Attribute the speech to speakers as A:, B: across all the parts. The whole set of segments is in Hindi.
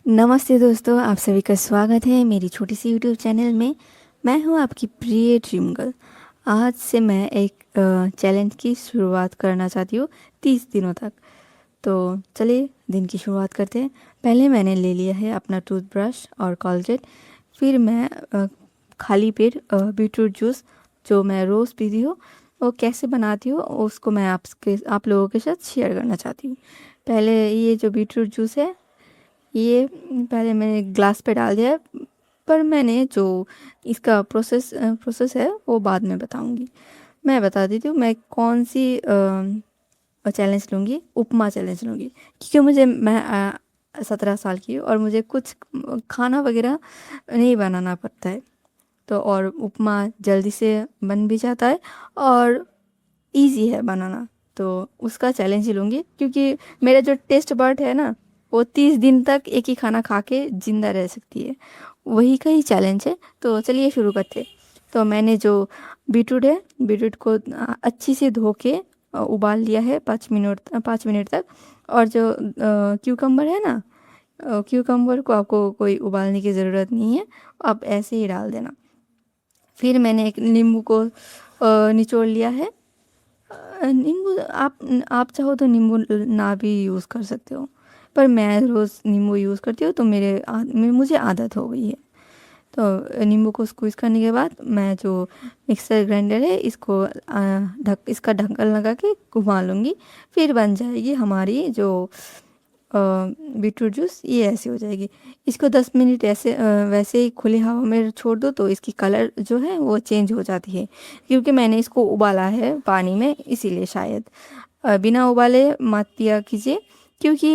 A: नमस्ते दोस्तों, आप सभी का स्वागत है मेरी छोटी सी यूट्यूब चैनल में। मैं हूं आपकी प्रिय ड्रीम गर्ल। आज से मैं एक चैलेंज की शुरुआत करना चाहती हूँ 30 दिनों तक। तो चलिए दिन की शुरुआत करते हैं। पहले मैंने ले लिया है अपना टूथब्रश और कोलगेट। फिर मैं खाली पेट बीटरूट जूस जो मैं रोज़ पीती हूँ वो कैसे बनाती हूँ उसको मैं आप लोगों के साथ शेयर करना चाहती हूँ। पहले ये जो बीटरूट जूस है ये पहले मैंने ग्लास पे डाल दिया है, पर मैंने जो इसका प्रोसेस है वो बाद में बताऊंगी। मैं बता देती हूँ मैं कौन सी चैलेंज लूँगी। उपमा चैलेंज लूँगी क्योंकि मैं 17 साल की हूँ और मुझे कुछ खाना वगैरह नहीं बनाना पड़ता है। तो और उपमा जल्दी से बन भी जाता है और इजी है बनाना। तो उसका चैलेंज ही लूँगी क्योंकि मेरा जो टेस्ट बर्ड है ना वो 30 दिन तक एक ही खाना खा के जिंदा रह सकती है। वही का ही चैलेंज है। तो चलिए शुरू करते हैं। तो मैंने जो बीटरूट है, बीटरूट को अच्छी से धो के उबाल लिया है 5 मिनट तक। और जो क्यूकम्बर है ना, क्यूकम्बर को आपको कोई उबालने की ज़रूरत नहीं है, आप ऐसे ही डाल देना। फिर मैंने एक नींबू को निचोड़ लिया है। नींबू आप चाहो तो नींबू ना भी यूज़ कर सकते हो, पर मैं रोज़ नींबू यूज़ करती हूँ तो मुझे आदत हो गई है। तो नींबू को स्क्वीज़ करने के बाद मैं जो मिक्सर ग्राइंडर है इसको इसका ढक्कन लगा के घुमा लूँगी। फिर बन जाएगी हमारी जो बीटरूट जूस। ये ऐसे हो जाएगी। इसको 10 मिनट ऐसे वैसे ही खुली हवा में छोड़ दो तो इसकी कलर जो है वो चेंज हो जाती है, क्योंकि मैंने इसको उबाला है पानी में इसीलिए शायद। बिना उबाले मत पिया कीजिए क्योंकि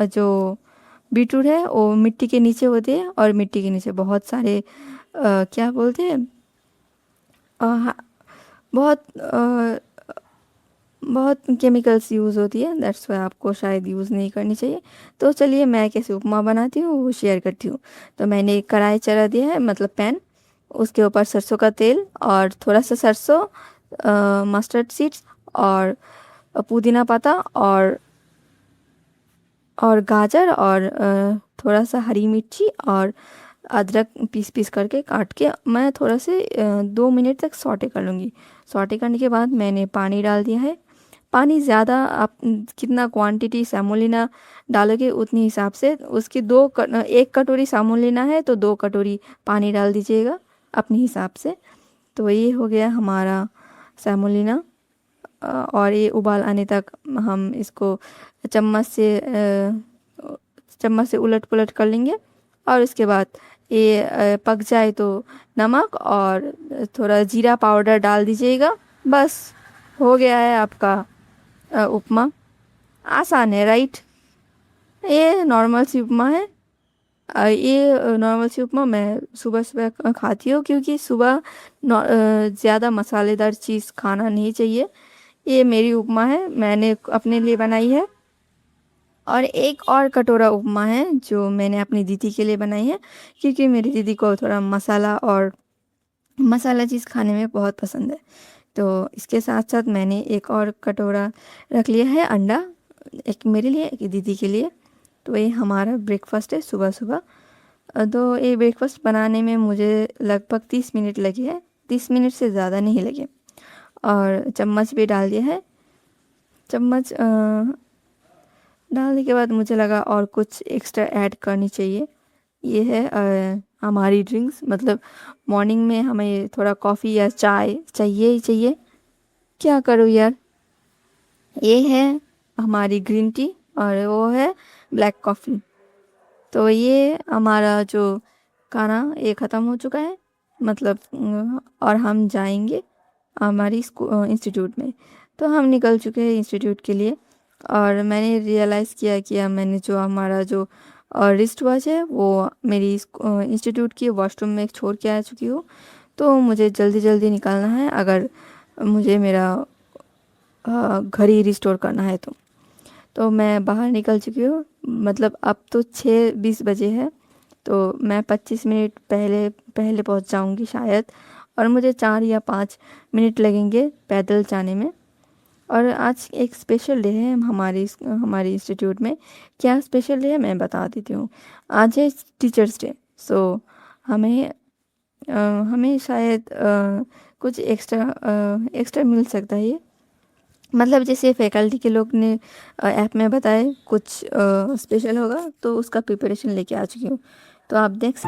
A: जो बीटरूट है वो मिट्टी के नीचे होती है और मिट्टी के नीचे बहुत सारे क्या बोलते हैं, अ, बहुत बहुत केमिकल्स यूज़ होती है। दैट्स वाई आपको शायद यूज़ नहीं करनी चाहिए। तो चलिए मैं कैसे उपमा बनाती हूँ वो शेयर करती हूँ। तो मैंने एक कढ़ाई चढ़ा दिया है, मतलब पैन। उसके ऊपर सरसों का तेल और थोड़ा सा सरसों, मस्टर्ड सीड्स और पुदीना पत्ता और गाजर और थोड़ा सा हरी मिर्ची और अदरक पीस पीस करके काट के मैं थोड़ा से 2 मिनट तक सौटे कर लूँगी। सौटे करने के बाद मैंने पानी डाल दिया है। पानी ज़्यादा आप कितना क्वांटिटी सेमोलिना डालोगे उतनी हिसाब से उसकी 1 कटोरी सेमोलिना है तो 2 कटोरी पानी डाल दीजिएगा अपने हिसाब से। तो ये हो गया हमारा सेमोलिना। और ये उबाल आने तक हम इसको चम्मच से चम्मच से उलट पुलट कर लेंगे। और उसके बाद ये पक जाए तो नमक और थोड़ा जीरा पाउडर डाल दीजिएगा। बस हो गया है आपका उपमा। आसान है, राइट? ये नॉर्मल सी उपमा है। ये नॉर्मल सी उपमा मैं सुबह सुबह खाती हूँ क्योंकि सुबह ज़्यादा मसालेदार चीज़ खाना नहीं चाहिए। ये मेरी उपमा है, मैंने अपने लिए बनाई है। और एक और कटोरा उपमा है जो मैंने अपनी दीदी के लिए बनाई है क्योंकि मेरी दीदी को थोड़ा मसाला और मसाला चीज़ खाने में बहुत पसंद है। तो इसके साथ साथ मैंने एक और कटोरा रख लिया है अंडा, एक मेरे लिए एक दीदी के लिए। तो ये हमारा ब्रेकफास्ट है सुबह सुबह। तो ये ब्रेकफास्ट बनाने में मुझे लगभग 30 मिनट लगे हैं, 30 मिनट से ज़्यादा नहीं लगे। और चम्मच भी डाल दिया है। चम्मच डालने के बाद मुझे लगा और कुछ एक्स्ट्रा ऐड करनी चाहिए। ये है हमारी ड्रिंक्स, मतलब मॉर्निंग में हमें थोड़ा कॉफ़ी या चाय चाहिए ही चाहिए। क्या करूँ यार। ये है हमारी ग्रीन टी और वो है ब्लैक कॉफ़ी। तो ये हमारा जो खाना ये ख़त्म हो चुका है, मतलब और हम जाएंगे हमारी इंस्टीट्यूट में। तो हम निकल चुके हैं इंस्टीट्यूट के लिए। और मैंने रियलाइज़ किया कि मैंने जो हमारा जो रिस्ट वॉच है वो मेरी इंस्टीट्यूट की वॉशरूम में छोड़ के आ चुकी हूँ। तो मुझे जल्दी जल्दी निकलना है अगर मुझे मेरा घर ही रिस्टोर करना है। तो मैं बाहर निकल चुकी हूँ, मतलब अब तो 6:20 बजे है। तो मैं 25 मिनट पहले पहले पहुँच जाऊँगी शायद। और मुझे 4 या 5 मिनट लगेंगे पैदल जाने में। और आज एक स्पेशल डे है हमारे इंस्टीट्यूट में। क्या स्पेशल डे है मैं बता देती हूँ। आज है टीचर्स डे। सो हमें हमें शायद कुछ एक्स्ट्रा मिल सकता है ये। मतलब जैसे फैकल्टी के लोग ने ऐप में बताए कुछ स्पेशल होगा, तो उसका प्रिपरेशन लेके आ चुकी हूँ। तो आप देख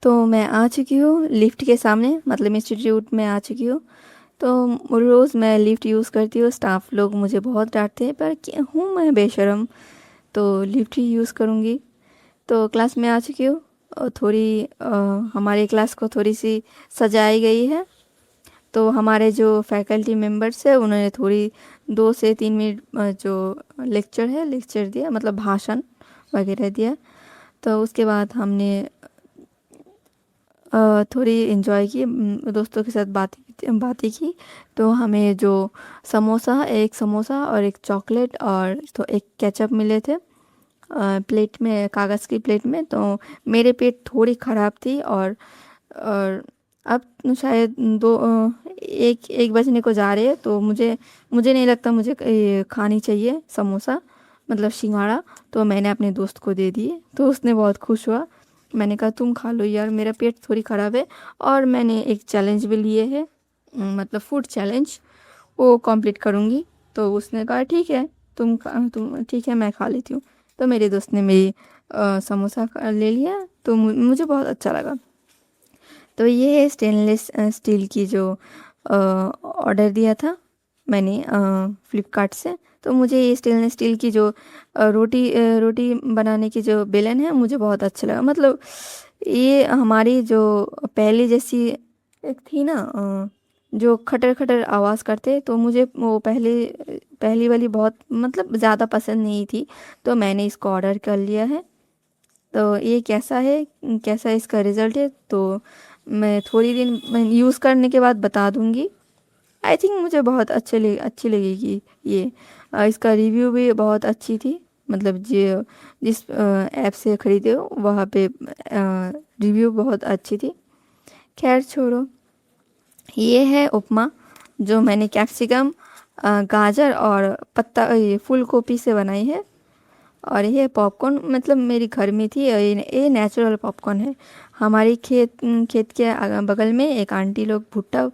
A: तो मैं आ चुकी हूँ लिफ्ट के सामने, मतलब इंस्टीट्यूट में आ चुकी हूँ। तो रोज़ मैं लिफ्ट यूज़ करती हूँ। स्टाफ लोग मुझे बहुत डांटते हैं, पर हूँ मैं बेशरम, तो लिफ्ट ही यूज़ करूँगी। तो क्लास में आ चुकी हूँ और थोड़ी हमारी क्लास को थोड़ी सी सजाई गई है। तो हमारे जो फैकल्टी मेंबर्स है उन्होंने थोड़ी 2 से 3 मिनट जो लेक्चर दिया, मतलब भाषण वगैरह दिया। तो उसके बाद हमने थोड़ी इन्जॉय की, दोस्तों के साथ बातें की। तो हमें जो एक समोसा और एक चॉकलेट और तो एक केचप मिले थे प्लेट में, कागज़ की प्लेट में। तो मेरे पेट थोड़ी ख़राब थी और अब शायद एक एक बजने को जा रहे हैं, तो मुझे नहीं लगता मुझे ये खानी चाहिए समोसा, मतलब सिंघाड़ा। तो मैंने अपने दोस्त को दे दिए, तो उसने बहुत खुश हुआ। मैंने कहा तुम खा लो यार, मेरा पेट थोड़ी ख़राब है। और मैंने एक चैलेंज भी लिए है, मतलब फूड चैलेंज, वो कंप्लीट करूँगी। तो उसने कहा ठीक है, तुम ठीक है, मैं खा लेती हूँ। तो मेरे दोस्त ने मेरी समोसा ले लिया, तो मुझे बहुत अच्छा लगा। तो ये है स्टेनलेस स्टील की जो ऑर्डर दिया था मैंने फ्लिपकार्ट से। तो मुझे ये स्टेनलेस स्टील की जो रोटी बनाने की जो बेलन है, मुझे बहुत अच्छा लगा। मतलब ये हमारी जो पहले जैसी एक थी ना, जो खटर खटर आवाज़ करते, तो मुझे वो पहली वाली बहुत मतलब ज़्यादा पसंद नहीं थी। तो मैंने इसको ऑर्डर कर लिया है। तो ये कैसा इसका रिज़ल्ट है, तो मैं थोड़ी दिन मैं यूज़ करने के बाद बता दूँगी। आई थिंक मुझे बहुत अच्छी लगेगी ये। इसका रिव्यू भी बहुत अच्छी थी, मतलब जिस ऐप से ख़रीदे हो वहाँ पे रिव्यू बहुत अच्छी थी। खैर छोड़ो। ये है उपमा, जो मैंने कैप्सिकम, गाजर और पत्ता ये फूल गोभी से बनाई है। और ये पॉपकॉर्न मतलब मेरे घर में थी, ये नेचुरल पॉपकॉर्न है। हमारे खेत के बगल में एक आंटी लोग भुट्टा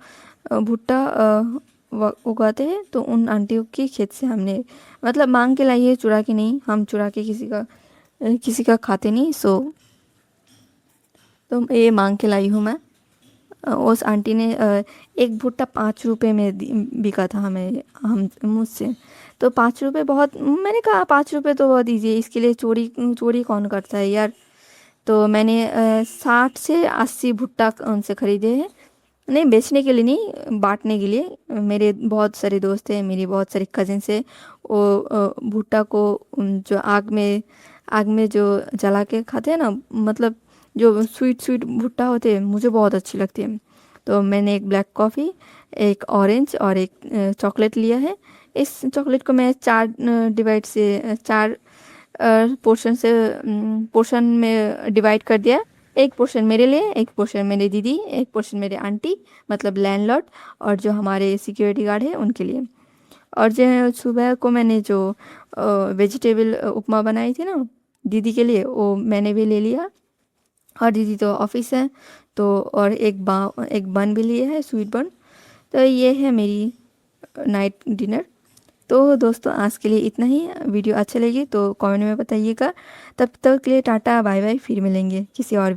A: भुट्टा उगाते हैं, तो उन आंटियों के खेत से हमने मतलब मांग के लाई है, चुरा के नहीं। हम चुरा के किसी का खाते नहीं, सो तो ये मांग के लाई हूँ मैं। उस आंटी ने एक भुट्टा 5 रुपए में बिका था हमें हम मुझसे। तो 5 रुपए बहुत, मैंने कहा 5 रुपए तो बहुत ईजी है, इसके लिए चोरी चोरी कौन करता है यार। तो मैंने 60 से 80 भुट्टा उनसे ख़रीदे हैं। नहीं, बेचने के लिए नहीं, बांटने के लिए। मेरे बहुत सारे दोस्त हैं, मेरी बहुत सारे कजिन्स हैं। वो भुट्टा को जो आग में जो जला के खाते हैं ना, मतलब जो स्वीट स्वीट भुट्टा होते हैं, मुझे बहुत अच्छी लगती है। तो मैंने एक ब्लैक कॉफ़ी, एक ऑरेंज और एक चॉकलेट लिया है। इस चॉकलेट को मैं चार पोर्शन में डिवाइड कर दिया। एक पोर्शन मेरे लिए, एक पोर्शन मेरे दीदी, एक पोर्शन मेरे आंटी मतलब लैंडलॉर्ड, और जो हमारे सिक्योरिटी गार्ड है उनके लिए। और जो सुबह को मैंने जो वेजिटेबल उपमा बनाई थी ना दीदी के लिए, वो मैंने भी ले लिया। और दीदी तो ऑफिस है, तो और एक बन भी लिया है, स्वीट बन। तो ये है मेरी नाइट डिनर। तो दोस्तों आज के लिए इतना ही। वीडियो अच्छा लगी तो कमेंट में बताइएगा। तब तक के लिए टाटा बाय बाय, फिर मिलेंगे किसी और